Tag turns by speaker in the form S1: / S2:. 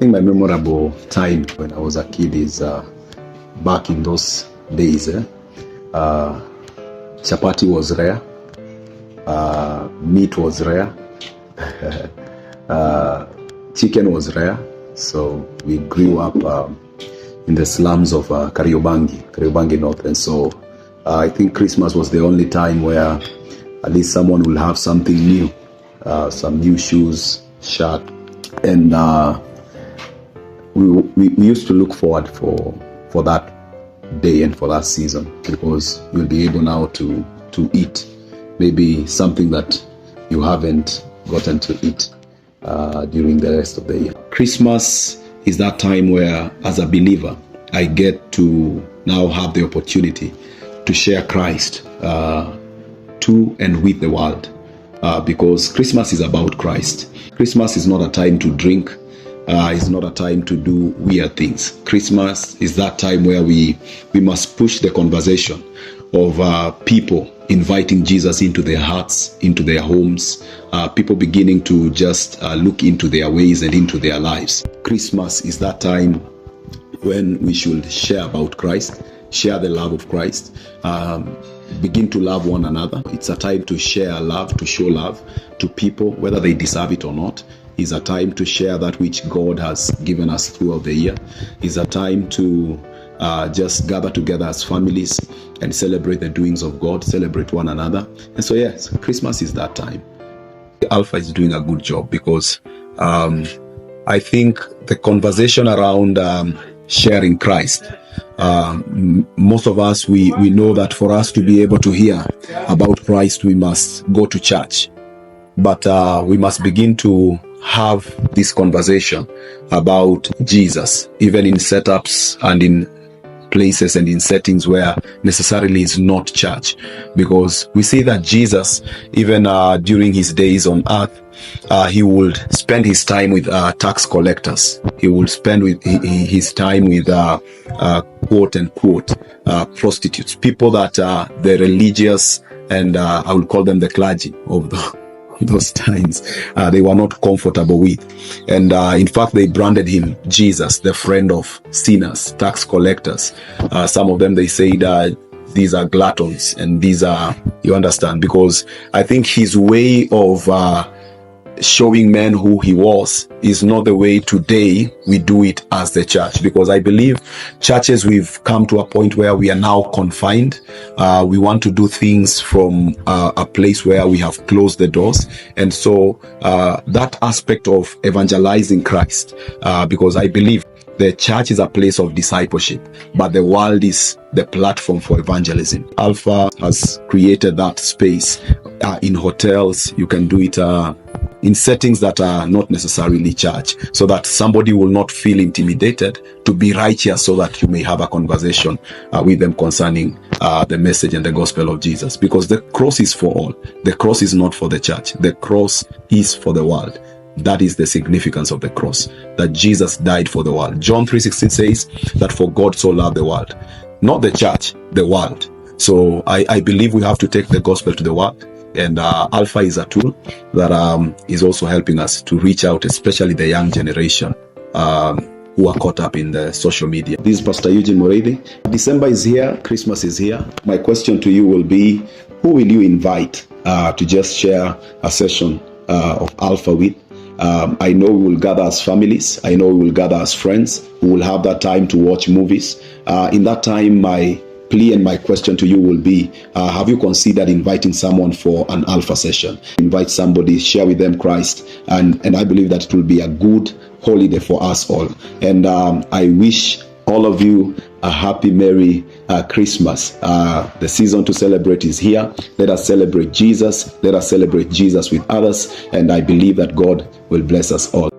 S1: think my memorable time when I was a kid is back in those days. Chapati was rare, meat was rare, chicken was rare. So we grew up in the slums of Kariobangi North, and so I think Christmas was the only time where at least someone will have something new, some new shoes, shirt, and we used to look forward for that day and for that season, because you'll be able now to eat maybe something that you haven't gotten to eat during the rest of the year. Christmas is that time where, as a believer, I get to now have the opportunity to share Christ to and with the world, because Christmas is about Christ. Christmas is not a time to drink. It's not a time to do weird things. Christmas is that time where we must push the conversation of people inviting Jesus into their hearts, into their homes, people beginning to just look into their ways and into their lives. Christmas is that time when we should share about Christ, share the love of Christ, begin to love one another. It's a time to share love, to show love to people, whether they deserve it or not. It's a time to share that which God has given us throughout the year. It's a time to just gather together as families and celebrate the doings of God, celebrate one another. And so yes, Christmas is that time. Alpha is doing a good job, because I think the conversation around sharing Christ, most of us, we know that for us to be able to hear about Christ, we must go to church. But we must begin to have this conversation about Jesus, even in setups and in places and in settings where necessarily is not church, because we see that Jesus, even during his days on earth, he would spend his time with tax collectors. He would spend his time with quote unquote prostitutes, people that the religious and I would call them the clergy of those times, they were not comfortable with. And in fact, they branded him Jesus, the friend of sinners, tax collectors. Some of them, they said these are gluttons, and these are, you understand, because I think his way of showing men who he was is not the way today we do it as the church, because I believe churches, we've come to a point where we are now confined. We want to do things from a place where we have closed the doors, and so that aspect of evangelizing Christ, because I believe the church is a place of discipleship, but the world is the platform for evangelism. Alpha has created that space in hotels. You can do it in settings that are not necessarily church, so that somebody will not feel intimidated to be right here, so that you may have a conversation with them concerning the message and the gospel of Jesus. Because the cross is for all. The cross is not for the church. The cross is for the world. That is the significance of the cross, that Jesus died for the world. John 3:16 says that for God so loved the world, not the church, the world. So I believe we have to take the gospel to the world. And Alpha is a tool that is also helping us to reach out, especially the young generation who are caught up in the social media. This is Pastor Eugene Mureithi. December is here, Christmas is here. My question to you will be, who will you invite to just share a session of Alpha with? I know we will gather as families. I know we will gather as friends. We will have that time to watch movies. In that time, my plea and my question to you will be, have you considered inviting someone for an Alpha session? Invite somebody, share with them Christ, and I believe that it will be a good holiday for us all. And I wish all of you a happy, merry Christmas. The season to celebrate is here. Let us celebrate Jesus. Let us celebrate Jesus with others. And I believe that God will bless us all.